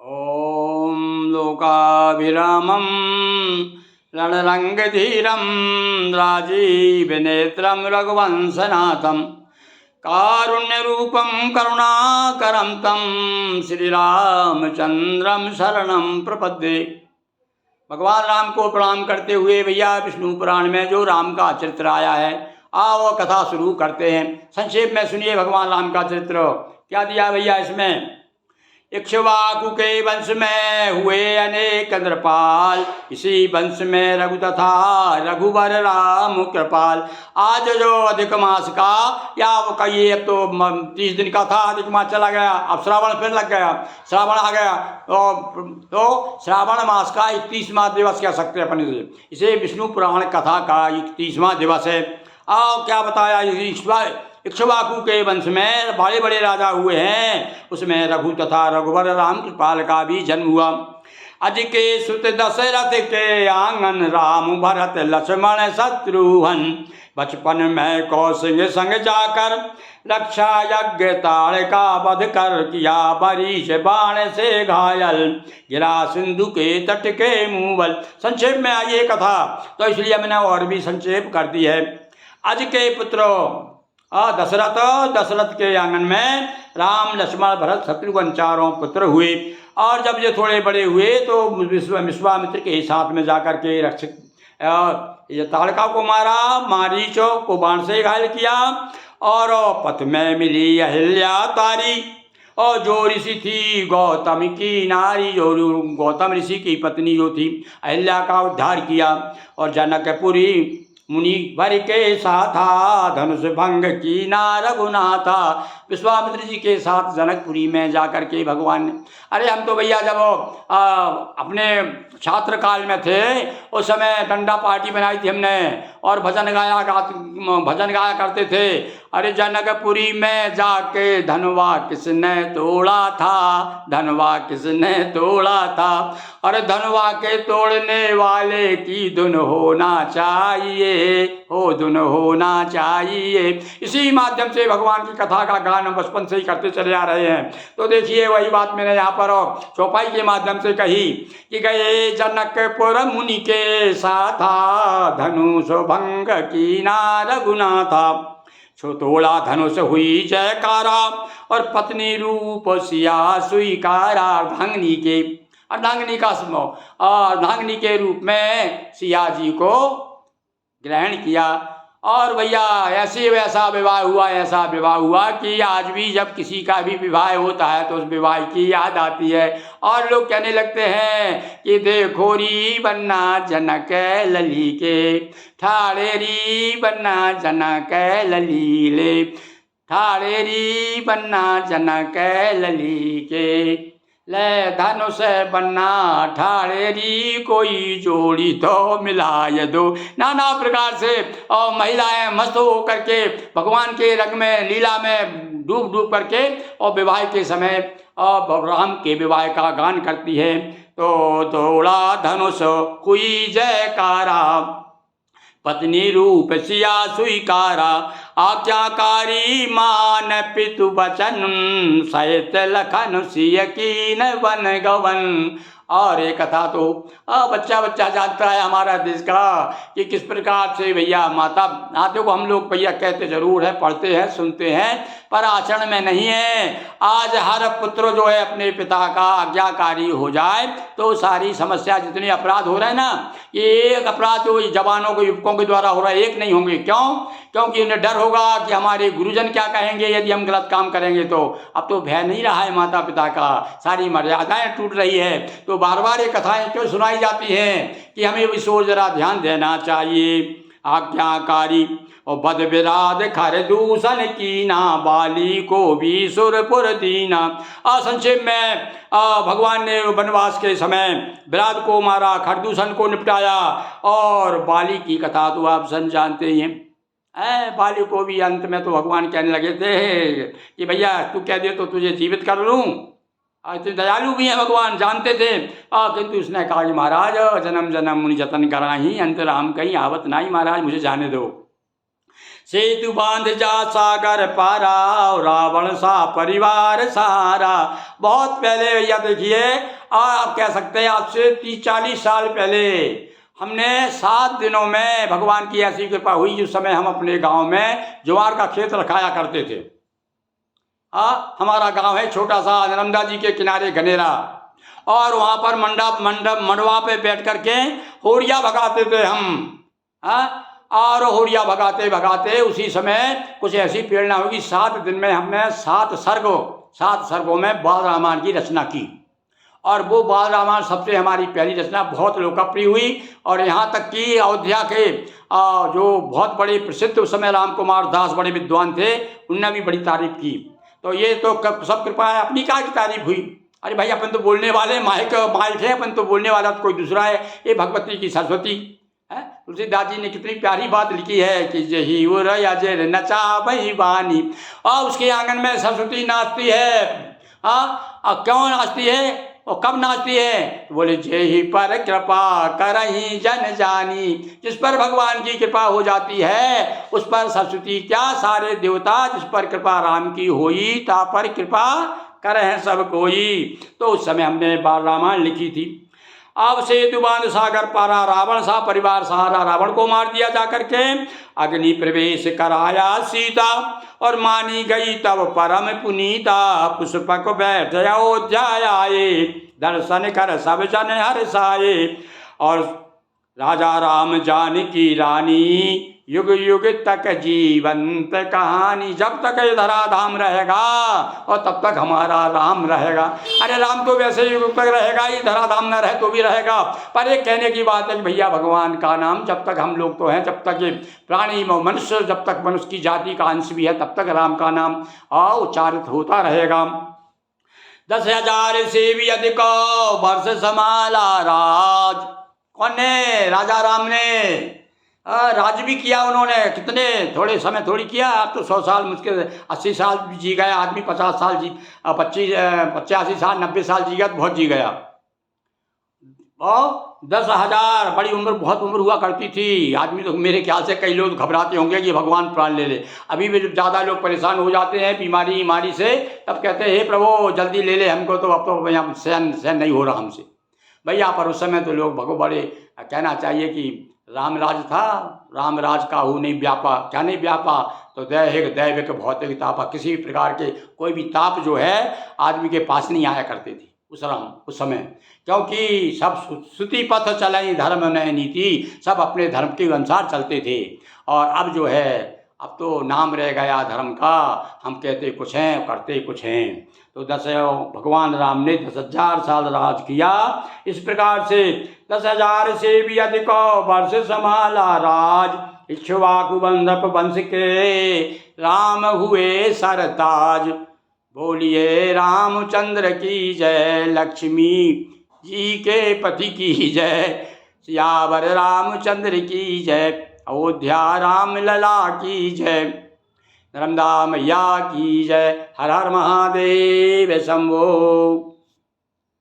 ॐ लोकाभिरामं रणरङ्गधीरं राजीवनेत्रं रघुवंशनाथं कारुण्यरूपं करुणाकरं तं श्रीरामचंद्रं शरणं प्रपद्ये। भगवान राम को प्रणाम करते हुए भैया विष्णु पुराण में जो राम का चरित्र आया है, आओ कथा शुरू करते हैं। संक्षेप में सुनिए भगवान राम का चरित्र। क्या दिया भैया इसमें? इक्ष्वाकु के वंश में हुए अनेक नृपाल, इसी वंश में रघु तथा रघुवर राम कृपाल। आज जो अधिक मास का या कहिए, अब तो 30 दिन का था, अधिक मास चला गया, अब श्रावण फिर लग गया, श्रावण आ गया, तो श्रावण मास का 31वां दिवस कह सकते हैं अपन इसे विष्णु पुराण कथा का 31वां दिवस है। आओ क्या बताया, इक्ष्वाकु के वंश में बड़े बड़े राजा हुए हैं, उसमें रघु तथा रघुवर राम कृपाल का भी जन्म हुआ। अज के सुत दशरथ के आंगन, राम भरत लक्ष्मण शत्रुघ्न। बचपन में कौशल संग जाकर, रक्षा यज्ञ ताड़ का वध कर किया, बरीश बाण से घायल, गिरा सिंधु के तट के मुंबल। संक्षेप में आई ये कथा, तो इसलिए मैंने और भी संक्षेप कर दी है। अज के पुत्र दशरथ के आंगन में राम लक्ष्मण भरत शत्रुघ्न चारों पुत्र हुए। और जब ये थोड़े बड़े हुए तो विश्वामित्र के साथ में जाकर के रक्षक ताड़का को मारा, मारीचो को बाण से घायल किया, और पथ में मिली अहिल्या तारी, और जो ऋषि थी गौतम की नारी, जो गौतम ऋषि की पत्नी जो थी अहिल्या का उद्धार किया। और जनकपुरी मुनि वर के साथा, धनुष भंग की ना रघुनाथा। विश्वामित्र जी के साथ जनकपुरी में जाकर के भगवान ने, अरे हम तो भैया जब अपने छात्र काल में थे उस समय डंडा पार्टी बनाई थी हमने, और भजन गाया करते थे। अरे जनकपुरी में जाके धनवा किसने तोड़ा था, धनवा किसने तोड़ा था। अरे धनवा के तोड़ने वाले की धुन होना चाहिए, हो धुन होना चाहिए। इसी माध्यम से भगवान की कथा का गान हम बचपन से ही करते चले आ रहे हैं। तो देखिए वही बात मैंने यहाँ पर चौपाई के माध्यम से कही कि गए जनकपुर मुनि के साथा, धनुष भंग की ना रघुनाथा। छो तोड़ा धनुष हुई जयकारा, और पत्नी रूप सिया स्वीकारा। अर्धांगिनी का अर्धांगिनी के रूप में सिया जी को ग्रहण किया। और भैया ऐसे वैसा विवाह हुआ कि आज भी जब किसी का भी विवाह होता है तो उस विवाह की याद आती है, और लोग कहने लगते हैं कि देखो री बन्ना जनक लली के, ठाड़े री बन्ना जनक लली ले, ठाड़े री बन्ना जनक लली के, ले धनुष बन्ना ठाड़े री, कोई जोड़ी तो मिलाए दो। नाना प्रकार से और महिलाएं मस्त होकर के भगवान के रंग में लीला में डूब डूब करके और विवाह के समय राम के विवाह का गान करती है। तो तोड़ा धनुष हुई जयकारा, पत्नी रूप सिया स्वीकारा। आज्ञाकारी मान पितु वचन, सहित लखन सिय कीन वन गवन। और एक कथा तो बच्चा जानता है हमारा देश का कि किस प्रकार से भैया माता को हम लोग भैया कहते जरूर है, पढ़ते हैं, सुनते हैं, पर आचरण में नहीं है। आज हर पुत्र जो है अपने पिता का आज्ञाकारी हो जाए तो सारी समस्या, जितने अपराध हो रहे हैं ना, ये एक अपराध जो जवानों को युवकों के द्वारा हो रहा है, एक नहीं होंगे। क्यों? क्योंकि उन्हें डर होगा कि हमारे गुरुजन क्या कहेंगे यदि हम गलत काम करेंगे तो। अब तो भय नहीं रहा है माता पिता का, सारी मर्यादाएं टूट रही है। तो बार बार ये कथाएं क्यों सुनाई जाती हैं कि हमें इस ओर जरा ध्यान देना चाहिए। आज्ञाकारी और बद विराध खर दूषण कीना, बाली को भी सुरपुर दीना। संक्षेप में भगवान ने वनवास के समय विराट को मारा, खरदूषण को निपटाया, और बाली की कथा तो आप सन जानते ही हैं। बाली को भी अंत में तो भगवान कहने लगे थे कि भैया तू कह दे तो तुझे जीवित कर लूँ। इतने दयालु भी हैं भगवान, जानते थे। किंतु उसने कहा कि महाराज जन्म जन्म मुनि जतन कराही, अंत राम कहीं आवत नहीं, महाराज मुझे जाने दो। सेतु बांध जा सागर पारा, रावण सा परिवार सारा। बहुत पहले भैया देखिए, आप कह सकते हैं आज से 30-40 साल पहले हमने 7 दिनों में भगवान की ऐसी कृपा हुई। उस समय हम अपने गांव में ज्वार का खेत रखाया करते थे। हमारा गांव है छोटा सा, नर्मदा जी के किनारे घनेरा, और वहाँ पर मंडवा पे बैठ करके होड़िया भगाते थे हम। और होड़िया भगाते भगाते उसी समय कुछ ऐसी प्रेरणा होगी, 7 दिन में हमने 7 सर्गों में बाल रामायण की रचना की। और वो बाल रामायण सबसे हमारी पहली रचना बहुत लोकप्रिय हुई। और यहाँ तक कि अयोध्या के जो बहुत बड़े प्रसिद्ध उस समय राम कुमार दास बड़े विद्वान थे, उनने भी बड़ी तारीफ की। तो ये तो सब कृपा है, अपनी क्या की तारीफ हुई। अरे भाई अपन तो बोलने वाले, माइक है, अपन तो बोलने वाला तो कोई दूसरा है। ये भगवती की सरस्वती है। तुलसीदास जी ने कितनी प्यारी बात लिखी है कि जही वो रजे नचा वही बानी, और उसके आंगन में सरस्वती नाचती है। क्यों नाचती है और कब नाचती है? तो बोले जेहि पर कृपा करही जन जानी। जिस पर भगवान की कृपा हो जाती है उस पर सरस्वती क्या सारे देवता, जिस पर कृपा राम की होई ता पर कृपा करें सब कोई। तो उस समय हमने बाल रामायण लिखी थी। अब सेतु बांध सागर पारा, रावण सा परिवार सहारा। रावण को मार दिया जाकर के, अग्नि प्रवेश कराया सीता, और मानी गई तब परम पुनीता। पुष्पक बैठ अयोध्या आए, दर्शन कर सब जन हर्षाए। और राजा राम जानकी रानी, युग युग तक जीवंत कहानी। जब तक ये धराधाम रहेगा और तब तक हमारा राम रहेगा। अरे राम तो वैसे युग तक रहेगा ही, धराधाम न रहे तो भी रहेगा। पर एक कहने की बात है कि भैया भगवान का नाम जब तक हम लोग तो हैं, जब तक ये प्राणी मनुष्य, जब तक मनुष्य की जाति का अंश भी है, तब तक राम का नाम उच्चारित होता रहेगा। 10,000 से भी अधिक वर्ष संभाला राज। कौन ने? राजा राम ने राज भी किया उन्होंने। कितने थोड़े समय थोड़ी किया। अब तो 100 साल मुश्किल 80 साल भी जी गया आदमी, 50 साल जी 85 साल 90 साल जी गया तो बहुत जी गया। और 10,000 बड़ी उम्र, बहुत उम्र हुआ करती थी। आदमी तो मेरे ख्याल से कई लोग घबराते होंगे कि भगवान प्राण ले ले। अभी भी जब ज़्यादा लोग परेशान हो जाते हैं बीमारी से, तब कहते हैं हे प्रभु जल्दी ले ले हमको, तो अब तो यहाँ सहन नहीं हो रहा हमसे भैया। पर उस समय तो लोग बड़े कहना चाहिए कि राम राज था, राम राज काहू नहीं व्यापा। क्या नहीं व्यापा? तो दैहिक भौतिक तापा। किसी भी प्रकार के कोई भी ताप जो है आदमी के पास नहीं आया करते थे उस समय, क्योंकि सब श्रुति पथ चले धर्म नय नीति, सब अपने धर्म के अनुसार चलते थे। और अब जो है, अब तो नाम रह गया धर्म का, हम कहते कुछ हैं करते कुछ हैं। तो भगवान राम ने 10,000 साल राज किया। इस प्रकार से 10,000 से भी अधिक वर्ष संभाला राज। इक्ष्वाकु वंश के राम हुए सरताज। बोलिए रामचंद्र की जय, लक्ष्मी जी के पति की जय। सियावर रामचंद्र की जय, अयोध्या राम लला की जय। नर्मदा मैया की जय। हर हर महादेव शंभो।